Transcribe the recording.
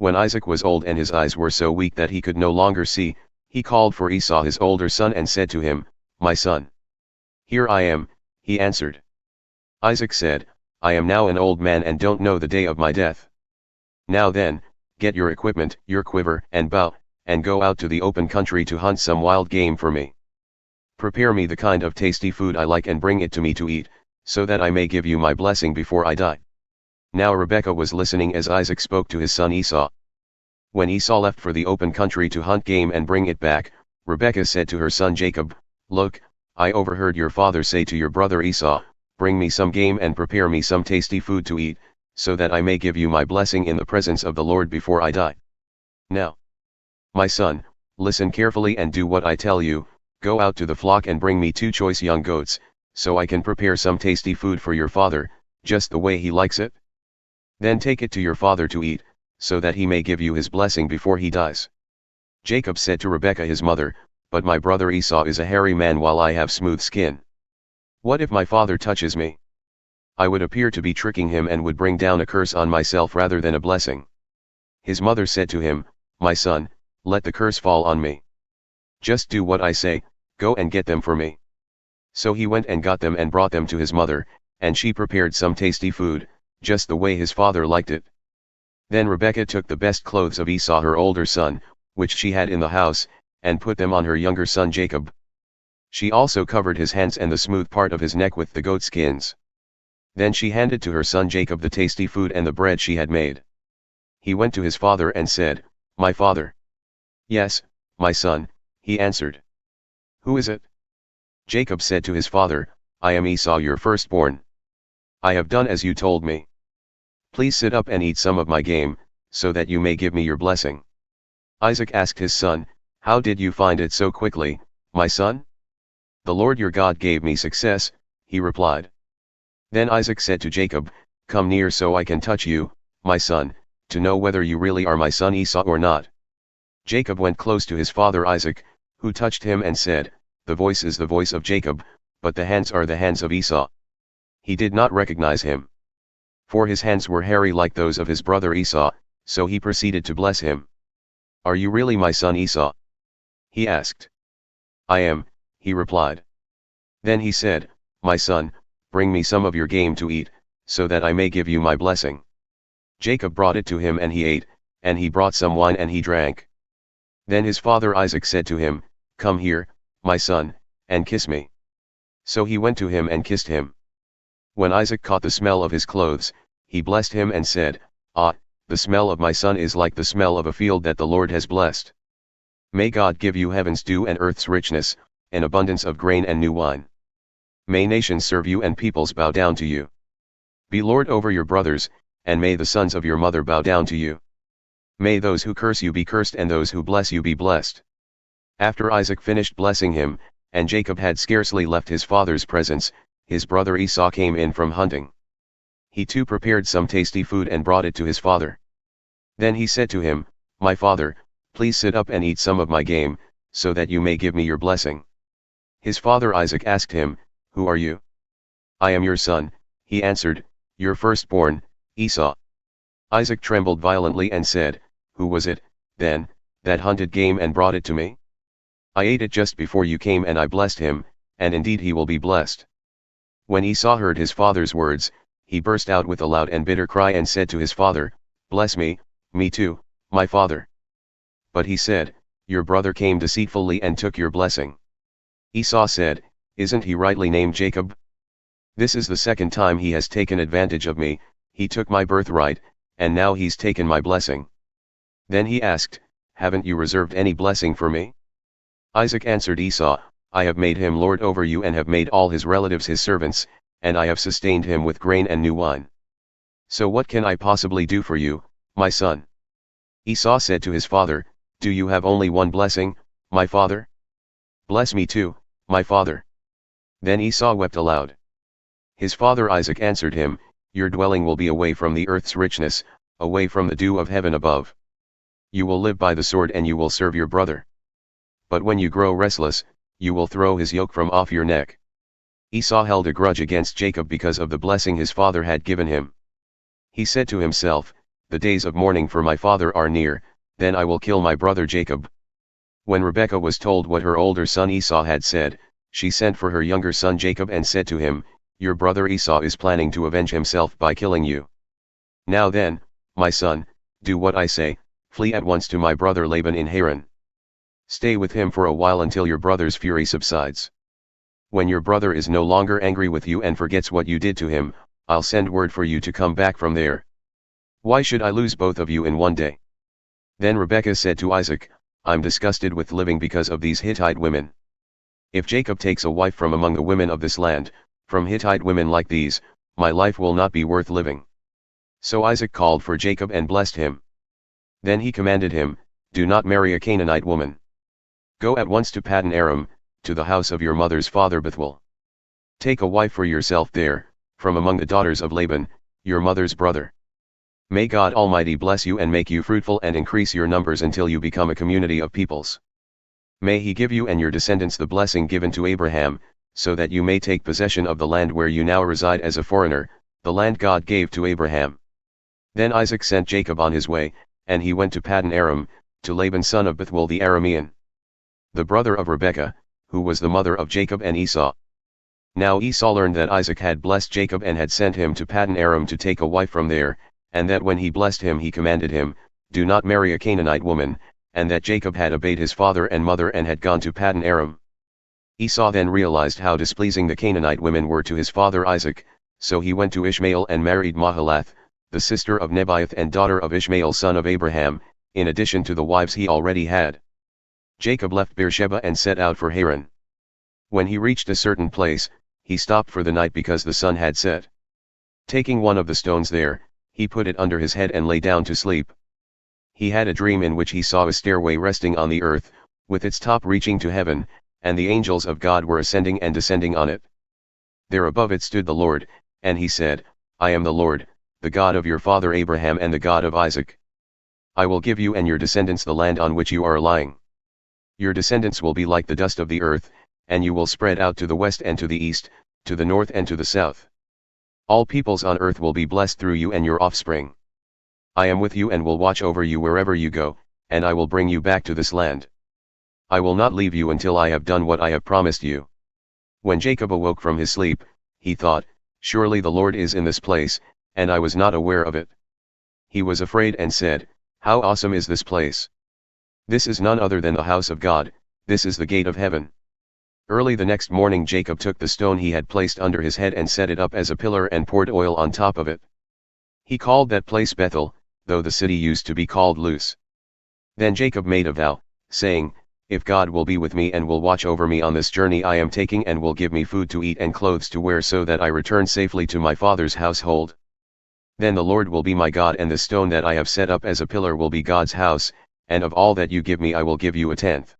When Isaac was old and his eyes were so weak that he could no longer see, he called for Esau his older son and said to him, "My son." "Here I am," he answered. Isaac said, "I am now an old man and don't know the day of my death. Now then, get your equipment, your quiver and bow, and go out to the open country to hunt some wild game for me. Prepare me the kind of tasty food I like and bring it to me to eat, so that I may give you my blessing before I die." Now Rebekah was listening as Isaac spoke to his son Esau. When Esau left for the open country to hunt game and bring it back, Rebekah said to her son Jacob, "Look, I overheard your father say to your brother Esau, 'Bring me some game and prepare me some tasty food to eat, so that I may give you my blessing in the presence of the Lord before I die.' Now, my son, listen carefully and do what I tell you. Go out to the flock and bring me 2 choice young goats, so I can prepare some tasty food for your father, just the way he likes it. Then take it to your father to eat, so that he may give you his blessing before he dies." Jacob said to Rebekah his mother, "But my brother Esau is a hairy man while I have smooth skin. What if my father touches me? I would appear to be tricking him and would bring down a curse on myself rather than a blessing." His mother said to him, "My son, let the curse fall on me. Just do what I say, go and get them for me." So he went and got them and brought them to his mother, and she prepared some tasty food, just the way his father liked it. Then Rebekah took the best clothes of Esau her older son, which she had in the house, and put them on her younger son Jacob. She also covered his hands and the smooth part of his neck with the goat skins. Then she handed to her son Jacob the tasty food and the bread she had made. He went to his father and said, "My father." "Yes, my son," he answered. "Who is it?" Jacob said to his father, "I am Esau your firstborn. I have done as you told me. Please sit up and eat some of my game, so that you may give me your blessing." Isaac asked his son, "How did you find it so quickly, my son?" "The Lord your God gave me success," he replied. Then Isaac said to Jacob, "Come near so I can touch you, my son, to know whether you really are my son Esau or not." Jacob went close to his father Isaac, who touched him and said, "The voice is the voice of Jacob, but the hands are the hands of Esau." He did not recognize him, for his hands were hairy like those of his brother Esau, so he proceeded to bless him. "Are you really my son Esau?" he asked. "I am," he replied. Then he said, "My son, bring me some of your game to eat, so that I may give you my blessing." Jacob brought it to him and he ate, and he brought some wine and he drank. Then his father Isaac said to him, "Come here, my son, and kiss me." So he went to him and kissed him. When Isaac caught the smell of his clothes, he blessed him and said, "Ah, the smell of my son is like the smell of a field that the Lord has blessed. May God give you heaven's dew and earth's richness, an abundance of grain and new wine. May nations serve you and peoples bow down to you. Be Lord over your brothers, and may the sons of your mother bow down to you. May those who curse you be cursed and those who bless you be blessed." After Isaac finished blessing him, and Jacob had scarcely left his father's presence, his brother Esau came in from hunting. He too prepared some tasty food and brought it to his father. Then he said to him, "My father, please sit up and eat some of my game, so that you may give me your blessing." His father Isaac asked him, "Who are you?" "I am your son," he answered, "your firstborn, Esau." Isaac trembled violently and said, "Who was it, then, that hunted game and brought it to me? I ate it just before you came and I blessed him, and indeed he will be blessed." When Esau heard his father's words, he burst out with a loud and bitter cry and said to his father, "Bless me, me too, my father." But he said, "Your brother came deceitfully and took your blessing." Esau said, "Isn't he rightly named Jacob? This is the second time he has taken advantage of me, he took my birthright, and now he's taken my blessing." Then he asked, "Haven't you reserved any blessing for me?" Isaac answered Esau, "I have made him lord over you and have made all his relatives his servants, and I have sustained him with grain and new wine. So what can I possibly do for you, my son?" Esau said to his father, "Do you have only one blessing, my father? Bless me too, my father." Then Esau wept aloud. His father Isaac answered him, "Your dwelling will be away from the earth's richness, away from the dew of heaven above. You will live by the sword and you will serve your brother. But when you grow restless, you will throw his yoke from off your neck." Esau held a grudge against Jacob because of the blessing his father had given him. He said to himself, the days of mourning for my father are near, then I will kill my brother Jacob." When Rebekah was told what her older son Esau had said, she sent for her younger son Jacob and said to him, "Your brother Esau is planning to avenge himself by killing you. Now then, my son, do what I say, flee at once to my brother Laban in Haran. Stay with him for a while until your brother's fury subsides. When your brother is no longer angry with you and forgets what you did to him, I'll send word for you to come back from there. Why should I lose both of you in one day?" Then Rebekah said to Isaac, "I'm disgusted with living because of these Hittite women. If Jacob takes a wife from among the women of this land, from Hittite women like these, my life will not be worth living." So Isaac called for Jacob and blessed him. Then he commanded him, "Do not marry a Canaanite woman. Go at once to Paddan Aram, to the house of your mother's father Bethuel. Take a wife for yourself there, from among the daughters of Laban, your mother's brother. May God Almighty bless you and make you fruitful and increase your numbers until you become a community of peoples. May He give you and your descendants the blessing given to Abraham, so that you may take possession of the land where you now reside as a foreigner, the land God gave to Abraham." Then Isaac sent Jacob on his way, and he went to Paddan Aram, to Laban son of Bethuel the Aramean, the brother of Rebekah, who was the mother of Jacob and Esau. Now Esau learned that Isaac had blessed Jacob and had sent him to Paddan Aram to take a wife from there, and that when he blessed him he commanded him, "Do not marry a Canaanite woman," and that Jacob had obeyed his father and mother and had gone to Paddan Aram. Esau then realized how displeasing the Canaanite women were to his father Isaac, so he went to Ishmael and married Mahalath, the sister of Nebaioth and daughter of Ishmael son of Abraham, in addition to the wives he already had. Jacob left Beersheba and set out for Haran. When he reached a certain place, he stopped for the night because the sun had set. Taking one of the stones there, he put it under his head and lay down to sleep. He had a dream in which he saw a stairway resting on the earth, with its top reaching to heaven, and the angels of God were ascending and descending on it. There above it stood the Lord, and he said, "I am the Lord, the God of your father Abraham and the God of Isaac. I will give you and your descendants the land on which you are lying. Your descendants will be like the dust of the earth, and you will spread out to the west and to the east, to the north and to the south. All peoples on earth will be blessed through you and your offspring. I am with you and will watch over you wherever you go, and I will bring you back to this land. I will not leave you until I have done what I have promised you." When Jacob awoke from his sleep, he thought, "Surely the Lord is in this place, and I was not aware of it." He was afraid and said, "How awesome is this place! This is none other than the house of God, this is the gate of heaven." Early the next morning Jacob took the stone he had placed under his head and set it up as a pillar and poured oil on top of it. He called that place Bethel, though the city used to be called Luz. Then Jacob made a vow, saying, "If God will be with me and will watch over me on this journey I am taking and will give me food to eat and clothes to wear so that I return safely to my father's household, then the Lord will be my God and the stone that I have set up as a pillar will be God's house, and of all that you give me I will give you a tenth."